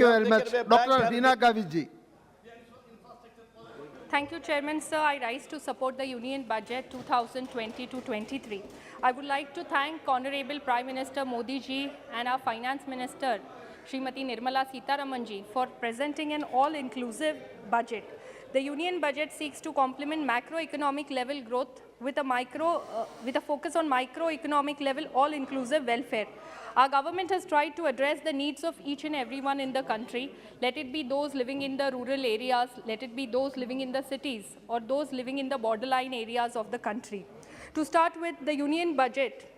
you very much. Dr. Heena Gavit. Thank you, Chairman. Sir, I rise to support the Union Budget 2020-23. I would like to thank Honorable Prime Minister Modi ji and our Finance Minister, Srimati Nirmala Sitharaman ji, for presenting an all-inclusive budget. The Union Budget seeks to complement macroeconomic level growth with a focus on microeconomic level all-inclusive welfare. Our government has tried to address the needs of each and everyone in the country, let it be those living in the rural areas, let it be those living in the cities, or those living in the borderline areas of the country. To start with, the Union Budget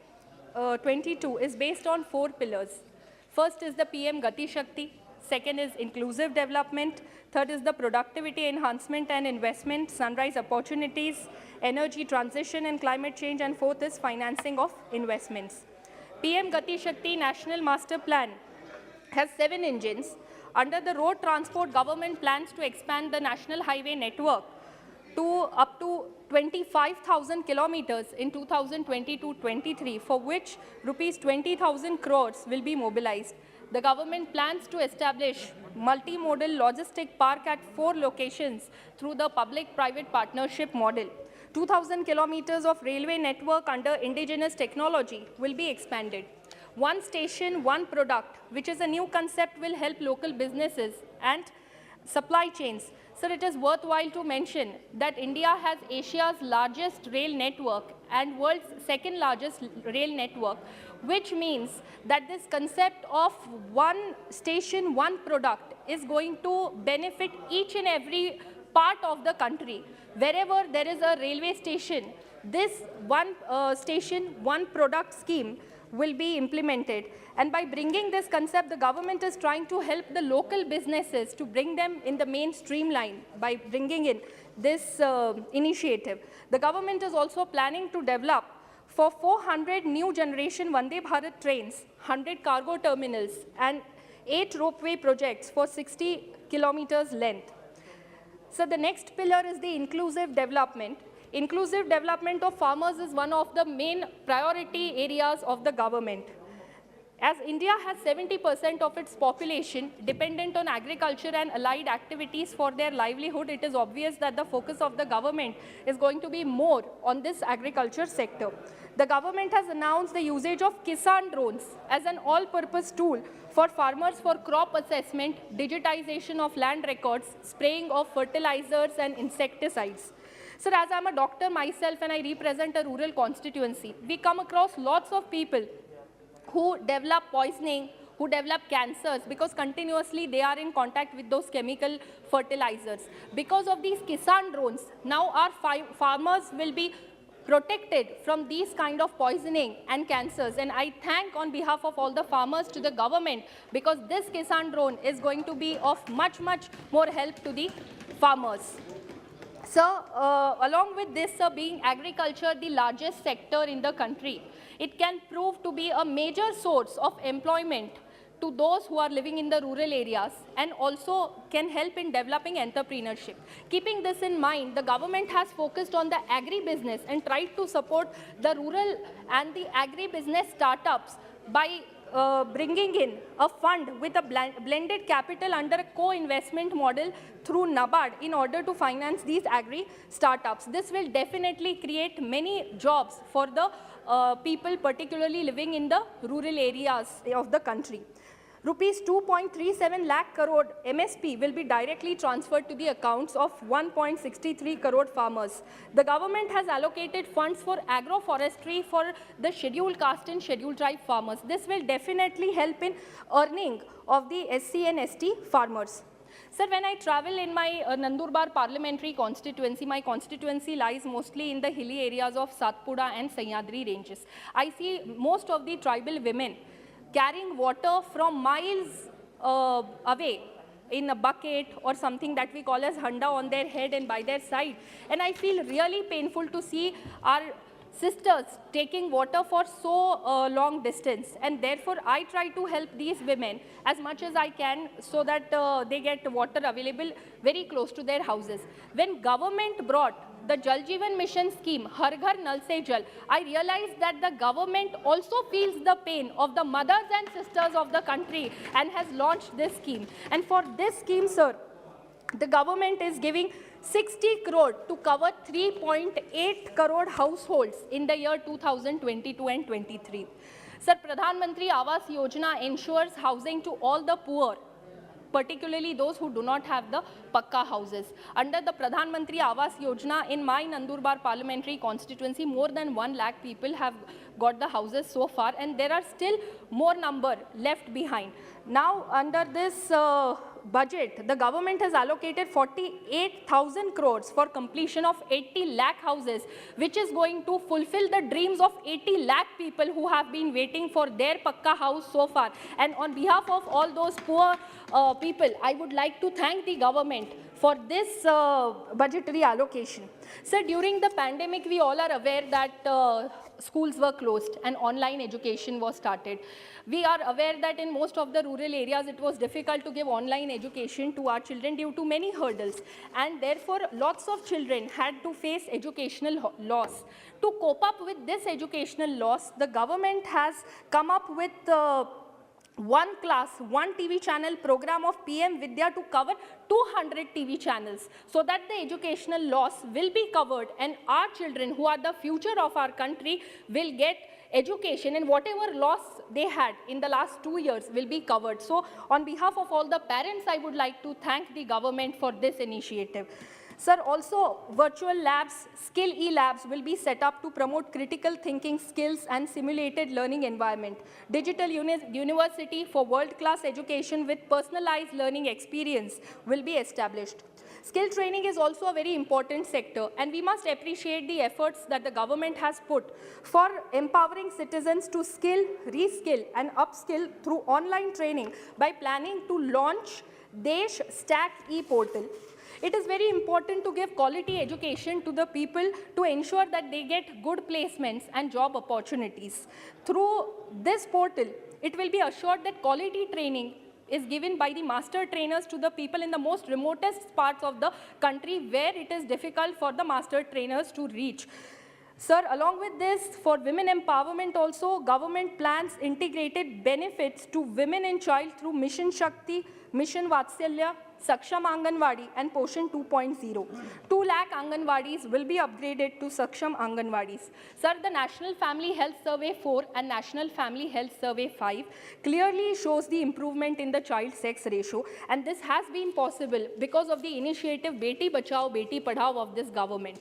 22 is based on 4 pillars. First is the PM Gati Shakti, second is inclusive development, third is the productivity enhancement and investment, sunrise opportunities, energy transition and climate change, and fourth is financing of investments. PM Gati Shakti National Master Plan has 7 engines. Under the road transport, government plans to expand the national highway network to up to 25,000 kilometers in 2022-23, for which rupees 20,000 crores will be mobilized. The government plans to establish multimodal logistic park at 4 locations through the public-private partnership model. 2,000 kilometers of railway network under indigenous technology will be expanded. One station, one product, which is a new concept, will help local businesses and supply chains. Sir, it is worthwhile to mention that India has Asia's largest rail network and world's second largest rail network, which means that this concept of one station, one product is going to benefit each and every part of the country. Wherever there is a railway station, this one station, one product scheme will be implemented. And by bringing this concept, the government is trying to help the local businesses to bring them in the mainstream line by bringing in this initiative. The government is also planning to develop for 400 new generation Vande Bharat trains, 100 cargo terminals, and 8 ropeway projects for 60 kilometers length. So the next pillar is the inclusive development. Inclusive development of farmers is one of the main priority areas of the government. As India has 70% of its population dependent on agriculture and allied activities for their livelihood, it is obvious that the focus of the government is going to be more on this agriculture sector. The government has announced the usage of Kisan drones as an all-purpose tool for farmers for crop assessment, digitization of land records, spraying of fertilizers and insecticides. Sir, as I'm a doctor myself and I represent a rural constituency, we come across lots of people who develop poisoning, who develop cancers because continuously they are in contact with those chemical fertilizers. Because of these Kisan drones, now our farmers will be protected from these kind of poisoning and cancers. And I thank on behalf of all the farmers to the government because this Kisan drone is going to be of much more help to the farmers. Sir, along with this, sir, being agriculture the largest sector in the country, it can prove to be a major source of employment to those who are living in the rural areas and also can help in developing entrepreneurship. Keeping this in mind, the government has focused on the agri-business and tried to support the rural and the agri-business startups by bringing in a fund with a blended capital under a co-investment model through NABARD in order to finance these agri-startups. This will definitely create many jobs for the people particularly living in the rural areas of the country. Rupees 2.37 lakh crore MSP will be directly transferred to the accounts of 1.63 crore farmers. The government has allocated funds for agroforestry for the scheduled caste and scheduled tribe farmers. This will definitely help in earning of the SC and ST farmers. Sir, when I travel in my Nandurbar parliamentary constituency, my constituency lies mostly in the hilly areas of Satpura and Sahyadri ranges. I see most of the tribal women carrying water from miles away in a bucket or something that we call as handa on their head and by their side. And I feel really painful to see our sisters taking water for so long distance, and therefore I try to help these women as much as I can so that they get water available very close to their houses. When government brought the Jal Jeevan Mission scheme, Har Ghar Nal Se Jal, I realized that the government also feels the pain of the mothers and sisters of the country and has launched this scheme. And for this scheme, sir, the government is giving 60 crore to cover 3.8 crore households in the year 2022 and 23. Sir, Pradhan Mantri Awas Yojana ensures housing to all the poor, particularly those who do not have the Pakka houses. Under the Pradhan Mantri Awas Yojana, in my Nandurbar parliamentary constituency, more than 1 lakh people have got the houses so far, and there are still more number left behind. Now, under this budget, the government has allocated 48,000 crores for completion of 80 lakh houses, which is going to fulfill the dreams of 80 lakh people who have been waiting for their Pakka house so far. And on behalf of all those poor people, I would like to thank the government for this budgetary allocation. Sir, during the pandemic, we all are aware that schools were closed and online education was started. We are aware that in most of the rural areas, it was difficult to give online education to our children due to many hurdles. And therefore, lots of children had to face educational loss. To cope up with this educational loss, the government has come up with one class, one TV channel program of PM Vidya to cover 200 TV channels, so that the educational loss will be covered and our children, who are the future of our country, will get education, and whatever loss they had in the last 2 years will be covered. So on behalf of all the parents, I would like to thank the government for this initiative. Sir, also virtual labs, skill e-labs will be set up to promote critical thinking skills and simulated learning environment. Digital university for world-class education with personalized learning experience will be established. Skill training is also a very important sector, and we must appreciate the efforts that the government has put for empowering citizens to skill, reskill and upskill through online training by planning to launch Desh Stack e-portal. It is very important to give quality education to the people to ensure that they get good placements and job opportunities. Through this portal, it will be assured that quality training is given by the master trainers to the people in the most remotest parts of the country where it is difficult for the master trainers to reach. Sir, along with this, for women empowerment also, government plans integrated benefits to women and child through Mission Shakti, Mission Vatsalya, Saksham Anganwadi and Poshan 2.0. 2 lakh Anganwadis will be upgraded to Saksham Anganwadis. Sir, the National Family Health Survey 4 and National Family Health Survey 5 clearly shows the improvement in the child sex ratio, and this has been possible because of the initiative Beti Bachao, Beti Padhao of this government.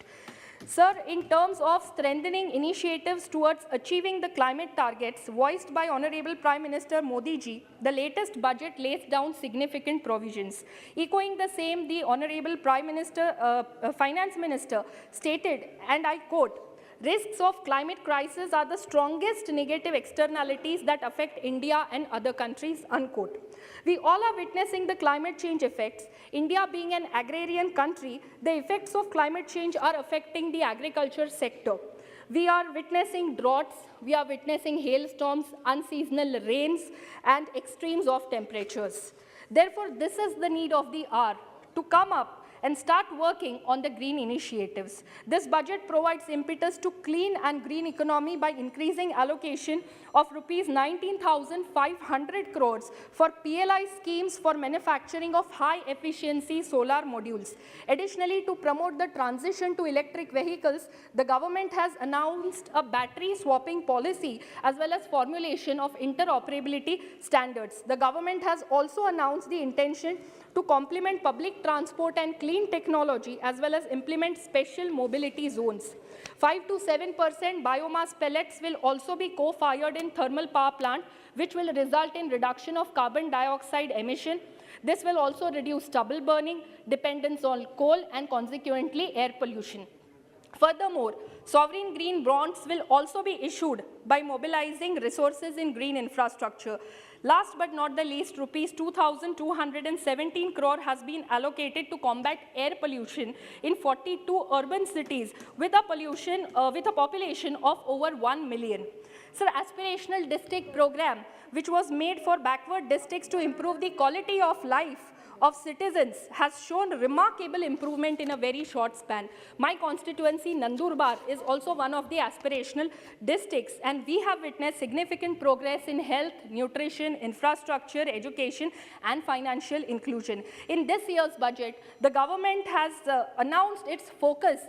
Sir, in terms of strengthening initiatives towards achieving the climate targets voiced by Honorable Prime Minister Modi ji, the latest budget lays down significant provisions. Echoing the same, the Honorable Finance Minister stated, and I quote, "Risks of climate crisis are the strongest negative externalities that affect India and other countries," unquote. We all are witnessing the climate change effects. India being an agrarian country, the effects of climate change are affecting the agriculture sector. We are witnessing droughts, we are witnessing hailstorms, unseasonal rains, and extremes of temperatures. Therefore, this is the need of the hour to come up and start working on the green initiatives. This budget provides impetus to clean and green economy by increasing allocation of rupees 19,500 crores for PLI schemes for manufacturing of high-efficiency solar modules. Additionally, to promote the transition to electric vehicles, the government has announced a battery swapping policy as well as formulation of interoperability standards. The government has also announced the intention to complement public transport and clean technology as well as implement special mobility zones. 5 to 7% biomass pellets will also be co-fired in thermal power plant, which will result in reduction of carbon dioxide emission. This will also reduce stubble burning, dependence on coal, and consequently air pollution. Furthermore, sovereign green bonds will also be issued by mobilizing resources in green infrastructure. Last but not the least, rupees 2,217 crore has been allocated to combat air pollution in 42 urban cities with a population of over 1 million. Sir, aspirational district program, which was made for backward districts to improve the quality of life of citizens, has shown remarkable improvement in a very short span. My constituency, Nandurbar, is also one of the aspirational districts, and we have witnessed significant progress in health, nutrition, infrastructure, education, and financial inclusion. In this year's budget, the government has announced its focus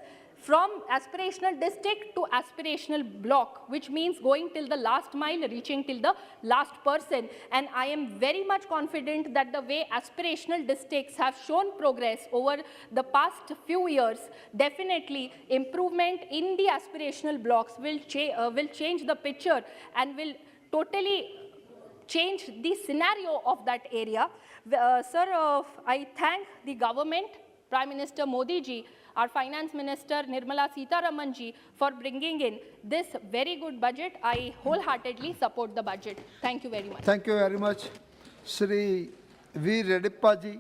from aspirational district to aspirational block, which means going till the last mile, reaching till the last person. And I am very much confident that the way aspirational districts have shown progress over the past few years, definitely improvement in the aspirational blocks will change the picture and will totally change the scenario of that area. Sir, I thank the government, Prime Minister Modi ji, our Finance Minister Nirmala Sitharaman ji, for bringing in this very good budget. I wholeheartedly support the budget. Thank you very much. Thank you very much. Shri V. Redippa ji.